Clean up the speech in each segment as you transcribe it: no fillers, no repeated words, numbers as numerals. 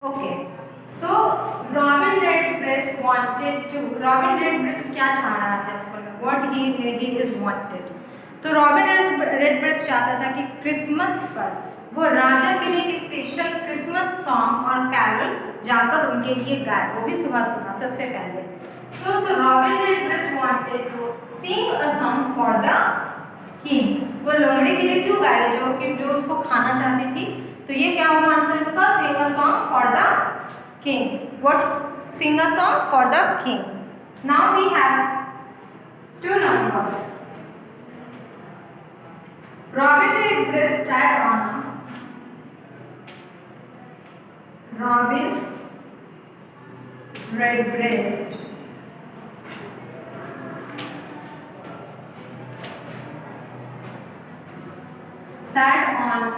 Okay, so Robin Redbreast क्या चाह रहा था स्कूल में? What he is wanted. तो रॉबिन रेडब्रेस्ट चाहता था कि क्रिसमस पर वो राजा के लिए एक स्पेशल क्रिसमस सॉन्ग और कैरल जाकर उनके लिए गाए, वो भी सुबह सुबह सबसे पहले. So the Robin Redbreast wanted to sing a song for the king. वो लोमड़ी के लिए क्यों गाए? जो उसको खाना चाहती थी. तो ये क्या होगा आंसर इसका? Sing a song for the king. What? Sing a song for the king. Now we have two numbers. Robin Redbreast sat on a Robin Redbreast sat on a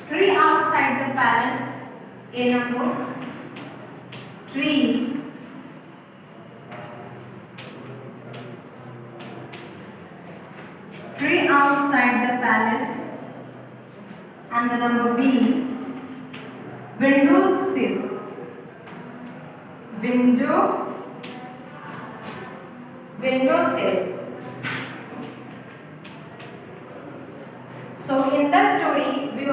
tree outside the palace. A number tree outside the palace, and the number B windowsill. Windowsill. So in the story we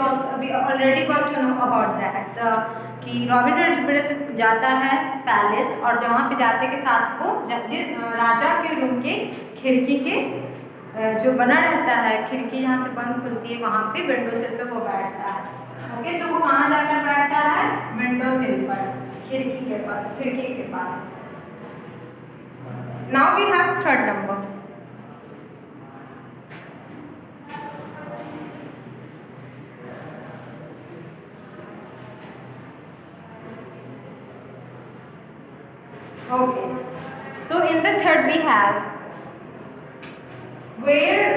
already got to know about that कि robin रेडब्रेस्ट जाता है palace और वहाँ पे जाते के साथ वो राजा के रूम के खिड़की के जो बना रहता है, खिड़की जहाँ से बंद खुलती है वहाँ पे विंडो सिल पे वो बैठता है. ओके, तो वो कहाँ जाकर बैठता है? विंडो सिल पर, खिड़की के पास. Now we have third number. Okay, so in the third we have where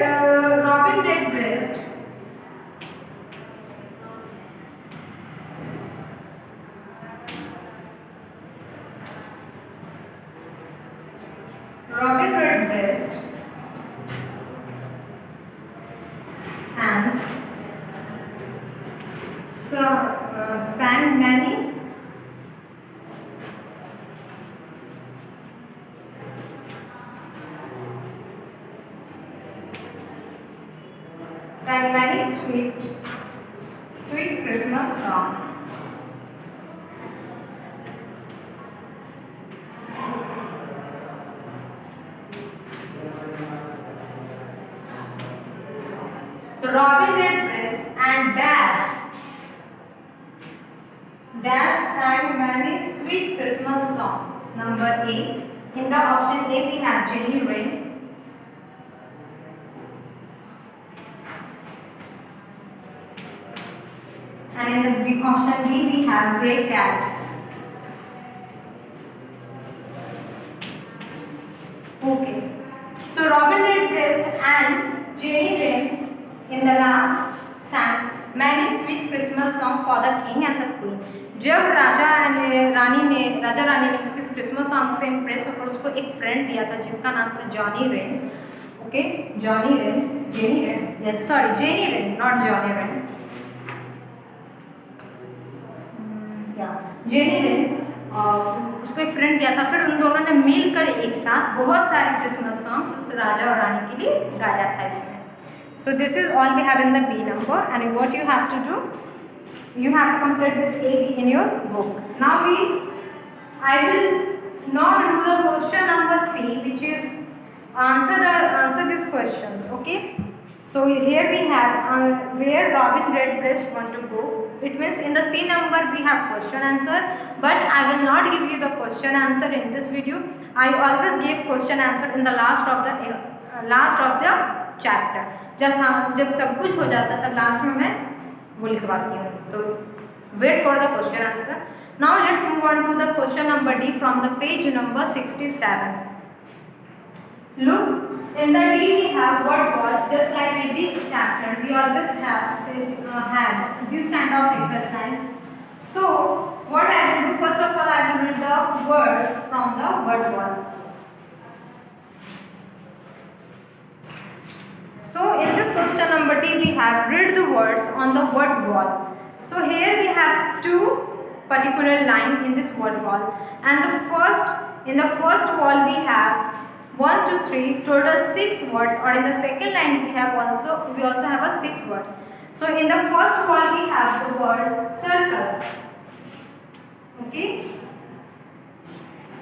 Robin Redbreast and sang many sweet Christmas song. The Robin Redbreast and Dash sang many sweet Christmas songs. Number 8. In the option A we have Jenny Wren. And in the option B we have Grey Cat. Okay. So Robin Redbreast and Jenny Wren in the last sang many sweet Christmas songs for the king and the queen. जब राजा रानी ने उसके Christmas song से impress होकर उसको एक friend दिया था जिसका नाम था Johnny rain. Okay, jenny rain, not Johnny rain. Jenny rain उसको एक फ्रेंड दिया था. फिर उन दोनों ने मिलकर एक साथ बहुत सारे क्रिसमस सॉन्ग्स उस राजा और रानी के लिए गाया था इसमें. So this is all we have in the B number, and what you have to do, you have to complete this A in your book. Now I will not do the question number C, which is answer these questions. Okay. So here we have where Robin Redbreast want to go. It means in the C number we have question answer, but I will not give you the question answer in this video. I always give question answer in the last of the chapter. जब सब कुछ हो जाता तब last में मैं वो लिखवाती हूँ. तो wait for the question answer. Now let's move on to the question number D from the page number 67. Look, in the D we have word wall. Just like in the chapter, we always have this kind of exercise. So what I will do, first of all I will read the word from the word wall. So in this question number D we have read the words on the word wall. So here we have two particular line in this word wall. And in the first wall we have 1, 2, 3, total 6 words, or in the second line we also have a 6 words. So in the first wall we have the word circus. Okay,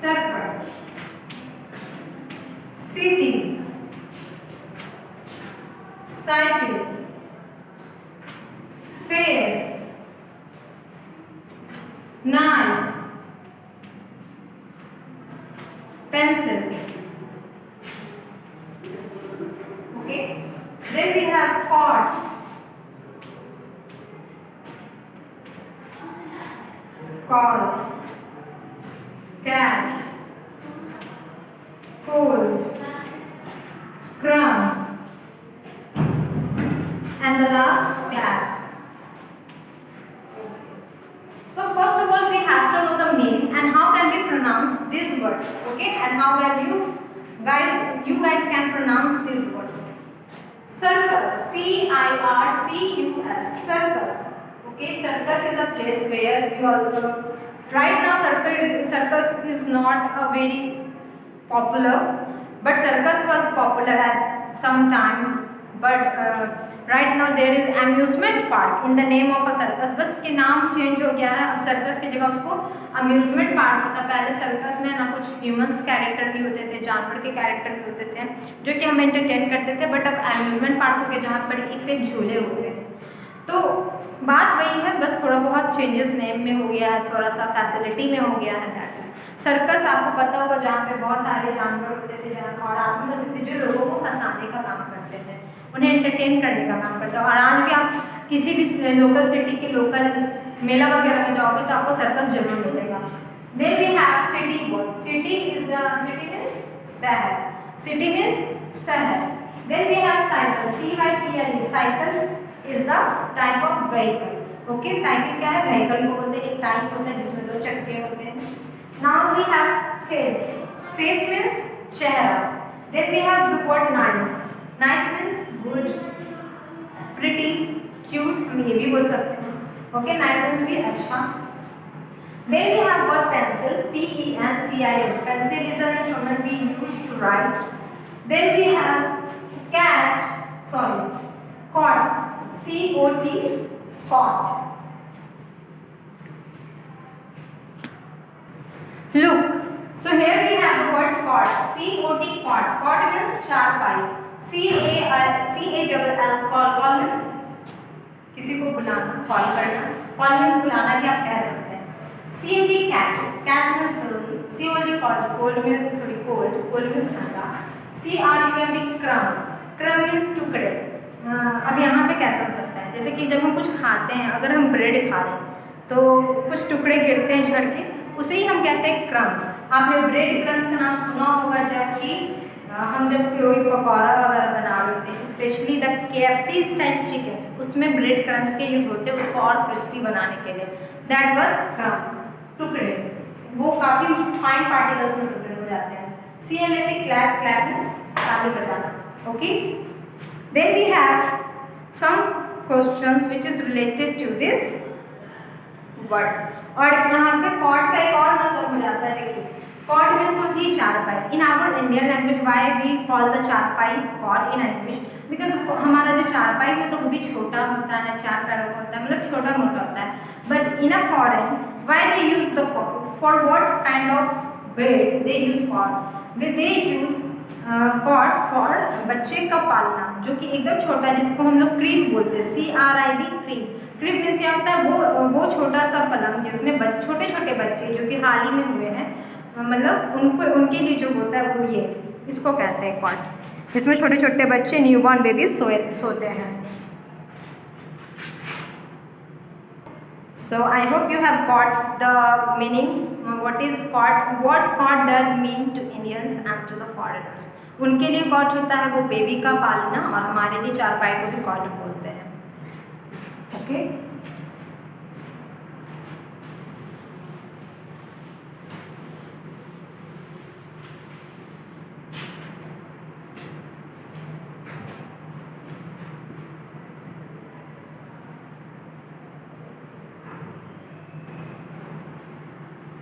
circus, city, cycle, face, knives, pencil. Okay, then we have cord, call, cat, cold, crumb, and the last clap. So first of all we have to know the meaning and how can we pronounce these words, okay, and how as you guys can pronounce these words. Circus, C-I-R-C-U-S, circus. Okay, circus is a place where you are right now circus is not a very popular, but circus was popular at some times, but right now there is amusement park in the name of a circus. बस के नाम change हो गया है, अब circus की जगह उसको अम्यूजमेंट पार्क होता है। पहले सर्कस में ना कुछ ह्यूमंस कैरेक्टर भी होते थे, जानवर के कैरेक्टर भी होते थे जो कि हम एंटरटेन करते थे, बट अब अम्यूजमेंट पार्क हो गया जहाँ पर एक से एक झूले होते हैं। तो बात वही है, बस थोड़ा बहुत चेंजेस नेम में हो गया है, थोड़ा सा फैसिलिटी में हो गया है। दैट इज सर्कस, आपको पता होगा जहाँ पे बहुत सारे जानवर होते थे, जहाँ और आदमी होते थे जो लोगों को फंसाने का काम करते थे, उन्हें एंटरटेन करने का काम करता है। और आज भी आप किसी भी लोकल सिटी के लोकल मेला वगैरह में जाओगे तो आपको सर्कस जरूर मिलेगा। Then we have city board, city means शहर, सिटी मीन्स शहर। Then we have cycle, CYCLE, cycle is the type of vehicle. Okay, cycle क्या है? व्हीकल को बोलते हैं, एक टाइप होता है जिसमें 2 चक्के होते हैं। Now we have face, face means चेहरा। Then we have the word nice, nice means good, pretty, cute, हम ये भी बोल सकते हैं। ओके, नाइस मीन्स भी अच्छा। Then we have word pencil, PENCIL, pencil is an instrument we use to write. Then we have cot, COT, cot. Look, so here we have the word cot, COT, cot. Cot means चारपाई, CALL, call means किसी को बुलाना, call करना, call means बुलाना भी आप कह सकते हैं। CAT, cat means COLD, cold means ठंडा। CRUMB, क्रम मीन्स टुकड़े। अब यहाँ पे कैसा हो सकता है, जैसे कि जब हम कुछ खाते हैं, अगर हम ब्रेड खा रहे हैं तो कुछ टुकड़े गिरते हैं झड़ के, उसे ही हम कहते हैं क्रम्स। आपने ब्रेड क्रम्स का नाम सुना होगा, जबकि हम जब कोई पकौड़ा वगैरह बना रहे होते हैं, specially the KFC style chicken, उसमें ब्रेड क्रम्स के यूज होते हैं उसको और क्रिस्पी बनाने के लिए। दैट वाज क्रम, टुकड़े, वो काफ़ी फाइन पार्टिकल्स में टुकड़े हो जाते हैं। CLAP, क्लैप मीन्स ताली बजाना। Okay, then we have some questions which is related to this words. और यहाँ पे कॉट का एक और मतलब हो जाता है। देखिए, कॉट मीन्स होती है चारपाई। In our Indian language why we call the charpai cot in English, because हमारा जो चारपाई है तो वो भी छोटा होता है, 4 पैरों का होता है, मतलब छोटा मोटा होता है। But in a foreign why they use the cot, for what kind of bed they use cot, they use cot for बच्चे का पालना, जो कि एकदम छोटा है, जिसको हम लोग क्रीब बोलते हैं, CRIB, क्रीब। क्रीब मीन्स क्या होता है? वो छोटा सा पलंग जिसमें छोटे छोटे बच्चे जो कि हाल ही में हुए हैं, मतलब उनके लिए जो होता है वो ये, इसको कहते हैं कॉट, जिसमें छोटे छोटे बच्चे न्यूबॉर्न बेबीज सोते हैं। So I hope you have got the meaning, what cot does mean to Indians and to the foreigners. उनके लिए कॉट होता है वो बेबी का पालना, और हमारे लिए चारपाई को भी कॉट बोलते हैं। ओके।